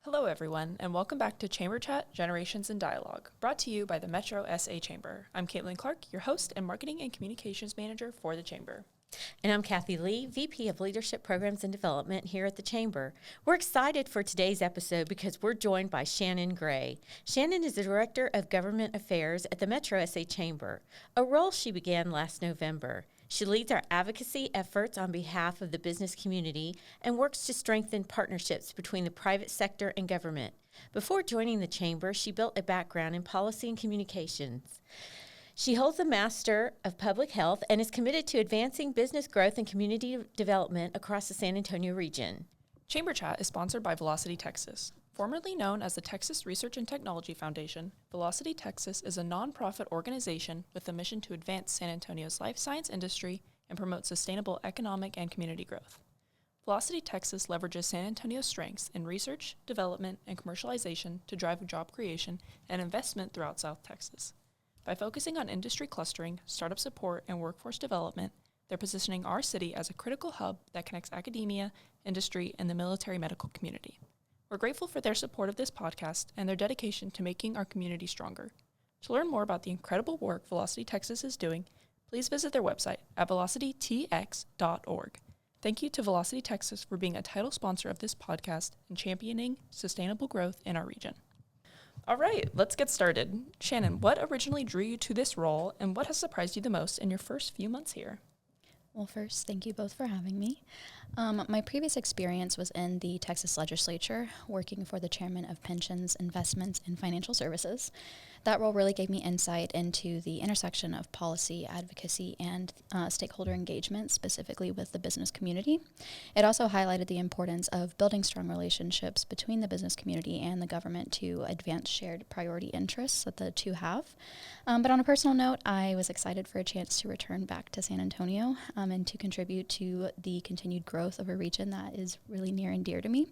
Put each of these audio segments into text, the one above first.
Hello, everyone, and welcome back to Chamber Chat Generations in Dialogue, brought to you by the Metro SA Chamber. I'm Caitlin Clark, your host and Marketing and Communications Manager for the Chamber. And I'm Kathy Lee, VP of Leadership Programs and Development here at the Chamber. We're excited for today's episode because we're joined by Shannon Gray. Shannon is the Director of Government Affairs at the Metro SA Chamber, a role she began last November. She leads our advocacy efforts on behalf of the business community and works to strengthen partnerships between the private sector and government. Before joining the Chamber, she built a background in policy and communications. She holds a Master of Public Health and is committed to advancing business growth and community development across the San Antonio region. Chamber Chat is sponsored by Velocity Texas. Formerly known as the Texas Research and Technology Foundation, Velocity Texas is a nonprofit organization with a mission to advance San Antonio's life science industry and promote sustainable economic and community growth. Velocity Texas leverages San Antonio's strengths in research, development, and commercialization to drive job creation and investment throughout South Texas. By focusing on industry clustering, startup support, and workforce development, they're positioning our city as a critical hub that connects academia, industry, and the military medical community. We're grateful for their support of this podcast and their dedication to making our community stronger. To learn more about the incredible work Velocity Texas is doing, please visit their website at velocitytx.org. Thank you to Velocity Texas for being a title sponsor of this podcast and championing sustainable growth in our region. All right, let's get started. Shannon, what originally drew you to this role, and what has surprised you the most in your first few months here? Well, first, thank you both for having me. My previous experience was in the Texas legislature, working for the chairman of pensions, investments, and financial services. That role really gave me insight into the intersection of policy, advocacy, and stakeholder engagement, specifically with the business community. It also highlighted the importance of building strong relationships between the business community and the government to advance shared priority interests that the two have. But on a personal note, I was excited for a chance to return back to San Antonio and to contribute to the continued growth of a region that is really near and dear to me.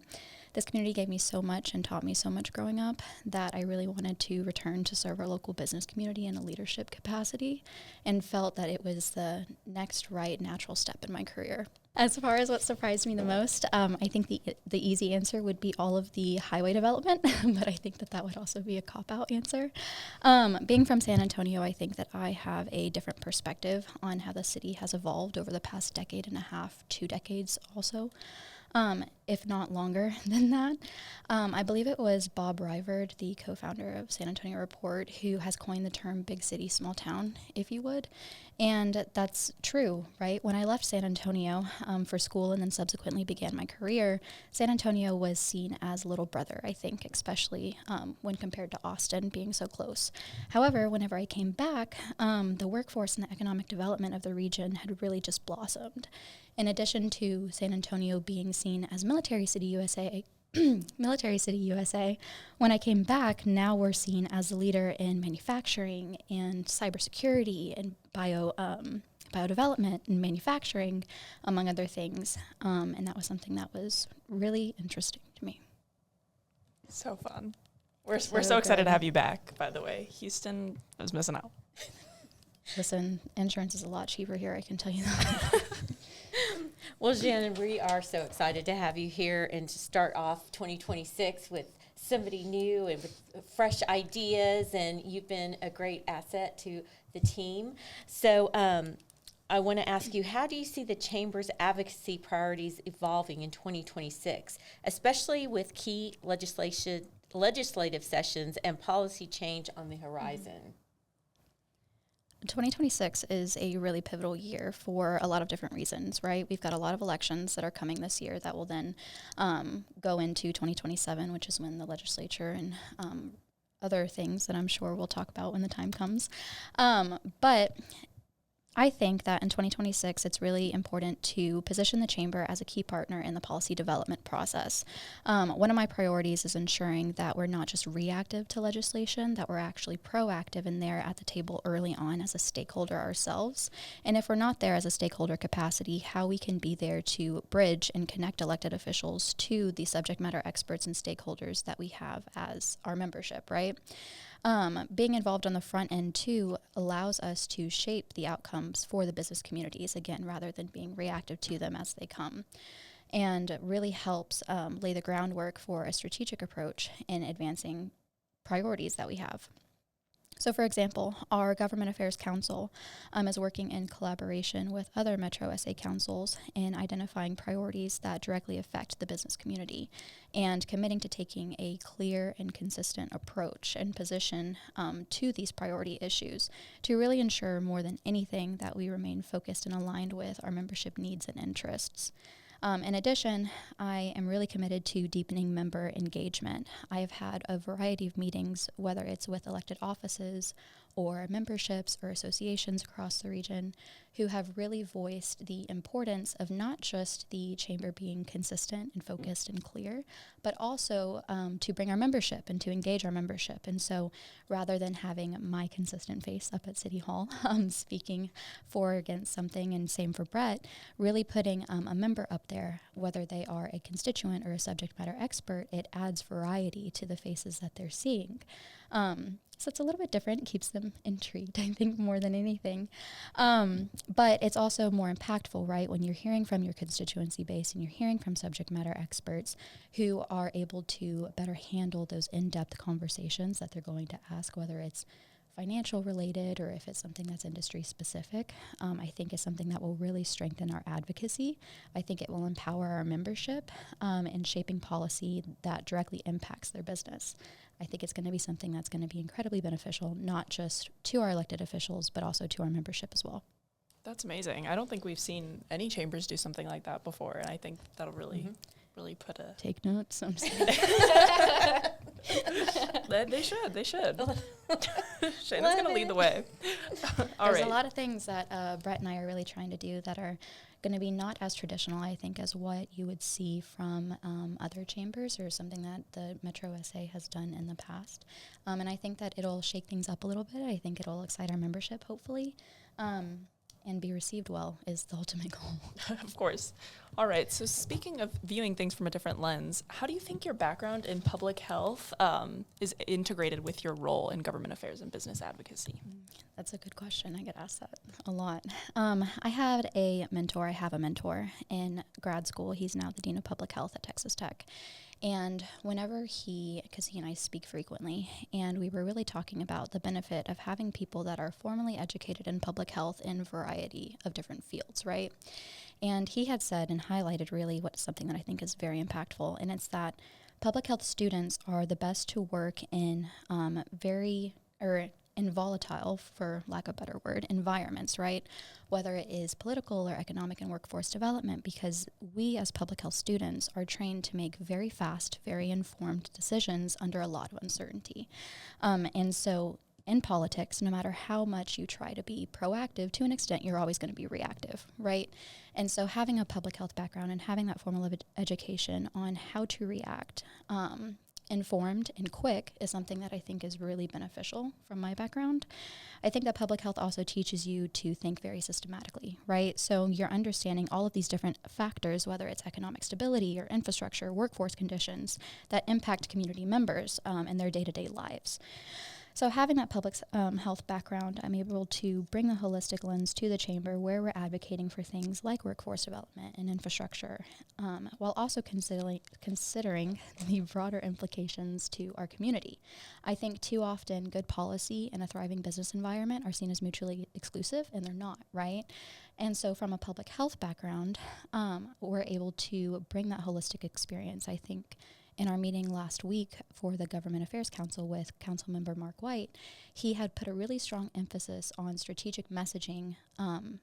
This community gave me so much and taught me so much growing up that I really wanted to return to serve our local business community in a leadership capacity and felt that it was the next right natural step in my career. As far as what surprised me the most, I think the easy answer would be all of the highway development, but I think that would also be a cop-out answer. Being from San Antonio, I think that I have a different perspective on how the city has evolved over the past decade and a half, 2 decades also. If not longer than that. I believe it was Bob Rivard, the co-founder of San Antonio Report, who has coined the term big city, small town, if you would. And that's true, right? When I left San Antonio for school and then subsequently began my career, San Antonio was seen as little brother, I think, especially when compared to Austin being so close. However, whenever I came back, the workforce and the economic development of the region had really just blossomed. In addition to San Antonio being seen as Military City USA, when I came back, now we're seen as a leader in manufacturing and cybersecurity and biodevelopment and manufacturing, among other things. And that was something that was really interesting to me. So fun. We're so excited to have you back, by the way. Houston was missing out. Listen, insurance is a lot cheaper here, I can tell you that. Well, Shannon, we are so excited to have you here and to start off 2026 with somebody new and with fresh ideas, and you've been a great asset to the team. So I want to ask you, how do you see the Chamber's advocacy priorities evolving in 2026, especially with key legislative sessions and policy change on the horizon? 2026 is a really pivotal year for a lot of different reasons, right? We've got a lot of elections that are coming this year that will then go into 2027, which is when the legislature and other things that I'm sure we'll talk about when the time comes. But I think that in 2026, it's really important to position the Chamber as a key partner in the policy development process. One of my priorities is ensuring that we're not just reactive to legislation, that we're actually proactive and there at the table early on as a stakeholder ourselves. And if we're not there as a stakeholder capacity, how we can be there to bridge and connect elected officials to the subject matter experts and stakeholders that we have as our membership, right? Being involved on the front end, too, allows us to shape the outcomes for the business communities, again, rather than being reactive to them as they come. and really helps lay the groundwork for a strategic approach in advancing priorities that we have. So, for example, our Government Affairs Council is working in collaboration with other Metro SA councils in identifying priorities that directly affect the business community and committing to taking a clear and consistent approach and position to these priority issues to really ensure more than anything that we remain focused and aligned with our membership needs and interests. In addition, I am really committed to deepening member engagement. I have had a variety of meetings, whether it's with elected offices or memberships or associations across the region, who have really voiced the importance of not just the chamber being consistent and focused and clear, but also to bring our membership and to engage our membership. And so rather than having my consistent face up at City Hall speaking for or against something, and same for Brett, really putting a member up there, whether they are a constituent or a subject matter expert, it adds variety to the faces that they're seeing. So it's a little bit different, keeps them intrigued, I think, more than anything. But it's also more impactful, right, when you're hearing from your constituency base and you're hearing from subject matter experts who are able to better handle those in-depth conversations that they're going to ask, whether it's financial related or if it's something that's industry specific. I think is something that will really strengthen our advocacy. I think it will empower our membership in shaping policy that directly impacts their business. I think it's going to be something that's going to be incredibly beneficial, not just to our elected officials, but also to our membership as well. That's amazing. I don't think we've seen any chambers do something like that before, and I think that'll really put a... Take notes. I'm sorry. They should. Shannon's going to lead the way. There's a lot of things that Brett and I are really trying to do that are going to be not as traditional, I think, as what you would see from other chambers or something that the Metro SA has done in the past. And I think that it'll shake things up a little bit. I think it'll excite our membership, hopefully, and be received well is the ultimate goal. Of course. All right. So speaking of viewing things from a different lens, how do you think your background in public health is integrated with your role in government affairs and business advocacy? That's a good question. I get asked that a lot. I have a mentor in grad school. He's now the Dean of Public Health at Texas Tech. And whenever because he and I speak frequently, and we were really talking about the benefit of having people that are formally educated in public health in a variety of different fields, right? And he had said and highlighted really something that I think is very impactful, and it's that public health students are the best to work in in volatile, for lack of a better word, environments, right? Whether it is political or economic and workforce development, because we as public health students are trained to make very fast, very informed decisions under a lot of uncertainty. And so in politics, no matter how much you try to be proactive, to an extent, you're always going to be reactive, right? And so having a public health background and having that formal education on how to react informed and quick is something that I think is really beneficial from my background. I think that public health also teaches you to think very systematically, right? So you're understanding all of these different factors, whether it's economic stability or infrastructure, workforce conditions that impact community members in their day-to-day lives. So having that public health background, I'm able to bring the holistic lens to the chamber where we're advocating for things like workforce development and infrastructure, while also considering the broader implications to our community. I think too often good policy and a thriving business environment are seen as mutually exclusive, and they're not, right? And so from a public health background, we're able to bring that holistic experience. I think in our meeting last week for the Government Affairs Council with Councilmember Mark White, he had put a really strong emphasis on strategic messaging and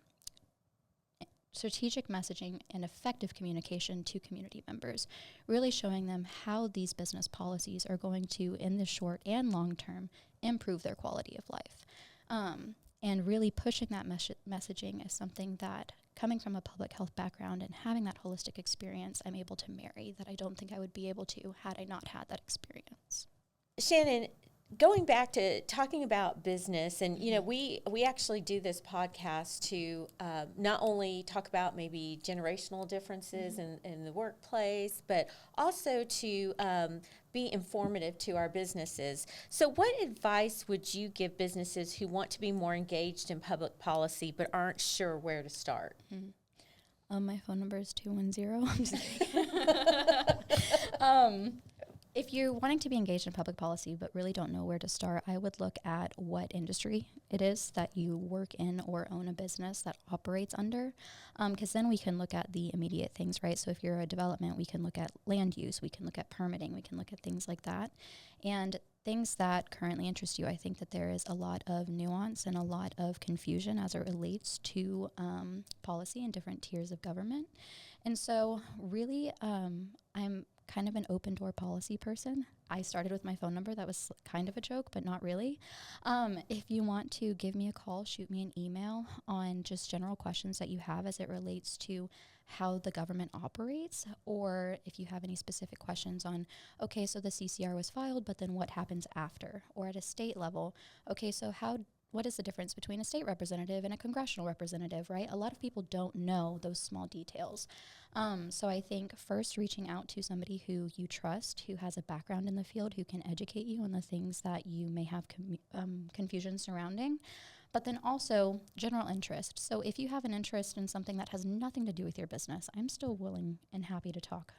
effective communication to community members, really showing them how these business policies are going to, in the short and long term, improve their quality of life. And really pushing that messaging is something that, coming from a public health background and having that holistic experience, I'm able to marry that I don't think I would be able to had I not had that experience. Shannon, going back to talking about business, and we actually do this podcast to not only talk about maybe generational differences in the workplace, but also to be informative to our businesses. So what advice would you give businesses who want to be more engaged in public policy but aren't sure where to start? My phone number is 210. I'm just kidding. If you're wanting to be engaged in public policy but really don't know where to start, I would look at what industry it is that you work in or own a business that operates under, because then we can look at the immediate things, right? So if you're a development, we can look at land use, we can look at permitting, we can look at things like that. And things that currently interest you, I think that there is a lot of nuance and a lot of confusion as it relates to policy and different tiers of government. And so really, I'm kind of an open door policy person. I started with my phone number. That was kind of a joke, but not really. If you want to give me a call, shoot me an email on just general questions that you have as it relates to how the government operates, or if you have any specific questions on, okay, so the CCR was filed, but then what happens after? Or at a state level, okay, so what is the difference between a state representative and a congressional representative, right? A lot of people don't know those small details. So I think first reaching out to somebody who you trust, who has a background in the field, who can educate you on the things that you may have confusion surrounding, but then also general interest. So if you have an interest in something that has nothing to do with your business, I'm still willing and happy to talk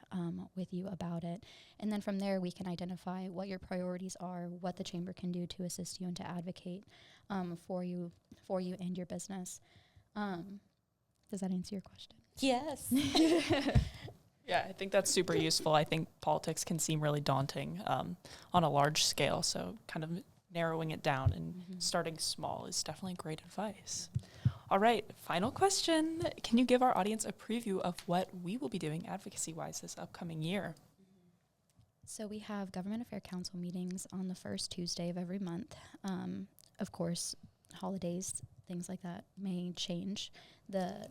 with you about it. And then from there, we can identify what your priorities are, what the chamber can do to assist you and to advocate for you and your business. Does that answer your question? Yes. Yeah, I think that's super useful. I think politics can seem really daunting on a large scale, so kind of narrowing it down and starting small is definitely great advice. All right, final question. Can you give our audience a preview of what we will be doing advocacy-wise this upcoming year? So we have Government Affair Council meetings on the first Tuesday of every month. Of course, holidays, things like that may change the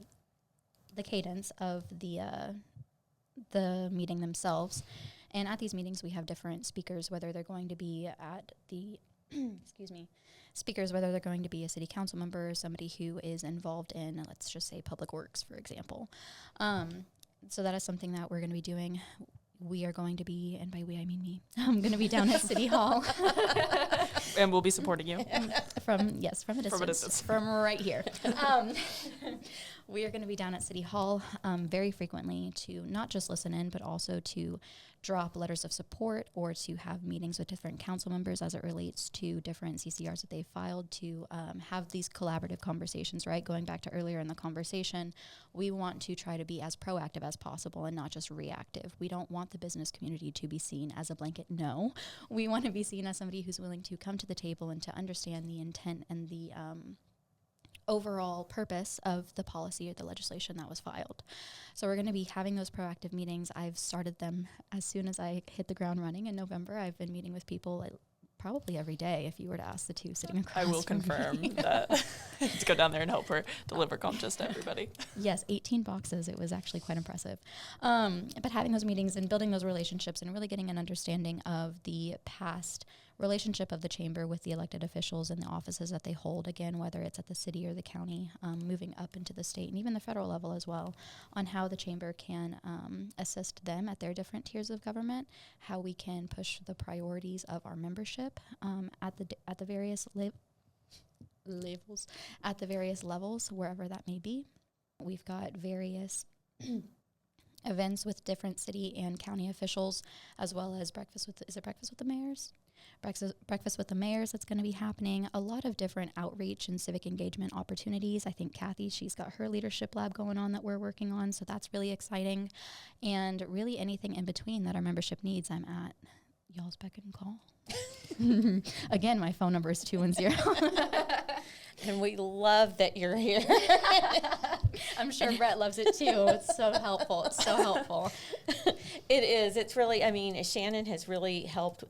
cadence of the meeting themselves. And at these meetings, we have different speakers, whether they're going to be at the whether they're going to be a city council member, somebody who is involved in, let's just say, public works, for example. So that is something that we're going to be doing. We are going to be, and by we I mean me, I'm going to be down at City Hall. And we'll be supporting you. From a distance. From right here. We are going to be down at City Hall very frequently to not just listen in, but also to drop letters of support or to have meetings with different council members as it relates to different CCRs that they've filed, to have these collaborative conversations, right? Going back to earlier in the conversation, we want to try to be as proactive as possible and not just reactive. We don't want the business community to be seen as a blanket no. We want to be seen as somebody who's willing to come to the table and to understand the intent and the overall purpose of the policy or the legislation that was filed. So we're going to be having those proactive meetings. I've started them as soon as I hit the ground running in November. I've been meeting with people probably every day if you were to ask the two sitting across. I will confirm that. Let's go down there and help her deliver conchas to everybody. Yes, 18 boxes. It was actually quite impressive. But having those meetings and building those relationships and really getting an understanding of the past relationship of the chamber with the elected officials and the offices that they hold, again, whether it's at the city or the county, moving up into the state and even the federal level as well, on how the chamber can assist them at their different tiers of government, how we can push the priorities of our membership at the various levels, wherever that may be. We've got various events with different city and county officials, as well as breakfast with the mayors? Breakfast with the mayors that's going to be happening. A lot of different outreach and civic engagement opportunities. I think Kathy, she's got her leadership lab going on that we're working on, so that's really exciting. And really anything in between that our membership needs, I'm at y'all's beck and call. Again, my phone number is 210. And we love that you're here. I'm sure Brett loves it too. It's so helpful. It is. It's really, Shannon has really helped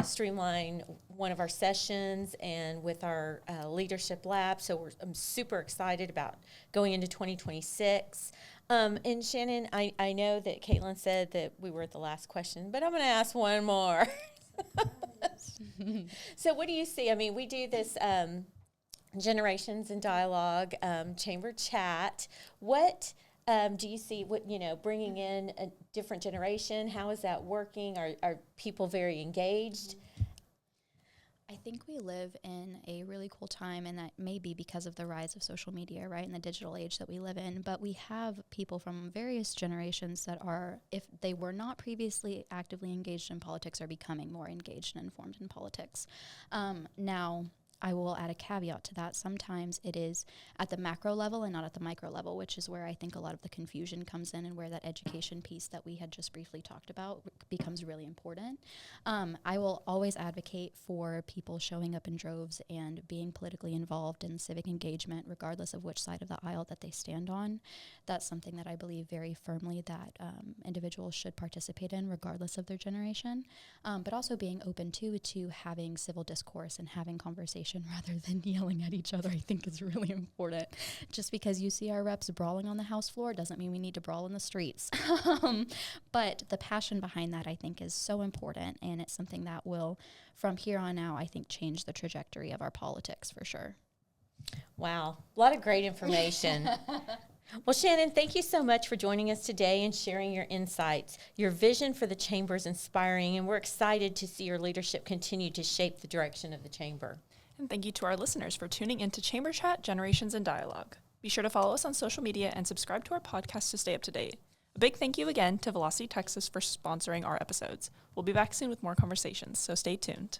streamline one of our sessions and with our leadership lab. So I'm super excited about going into 2026. And Shannon, I know that Caitlin said that we were at the last question, but I'm going to ask one more. So what do you see? We do this Generations in Dialogue chamber chat. What do you see? Bringing in a different generation? How is that working? Are people very engaged? I think we live in a really cool time, and that may be because of the rise of social media, right, and the digital age that we live in. But we have people from various generations that are, if they were not previously actively engaged in politics, are becoming more engaged and informed in politics. Now, I will add a caveat to that. Sometimes it is at the macro level and not at the micro level, which is where I think a lot of the confusion comes in and where that education piece that we had just briefly talked about becomes really important. I will always advocate for people showing up in droves and being politically involved in civic engagement, regardless of which side of the aisle that they stand on. That's something that I believe very firmly that individuals should participate in, regardless of their generation, but also being open to having civil discourse and having conversation rather than yelling at each other, I think is really important. Just because you see our reps brawling on the House floor doesn't mean we need to brawl in the streets. But the passion behind that, I think, is so important, and it's something that will, from here on out, I think, change the trajectory of our politics for sure. Wow, a lot of great information. Well, Shannon, thank you so much for joining us today and sharing your insights. Your vision for the Chamber is inspiring, and we're excited to see your leadership continue to shape the direction of the Chamber. And thank you to our listeners for tuning into Chamber Chat, Generations in Dialogue. Be sure to follow us on social media and subscribe to our podcast to stay up to date. A big thank you again to Velocity Texas for sponsoring our episodes. We'll be back soon with more conversations, so stay tuned.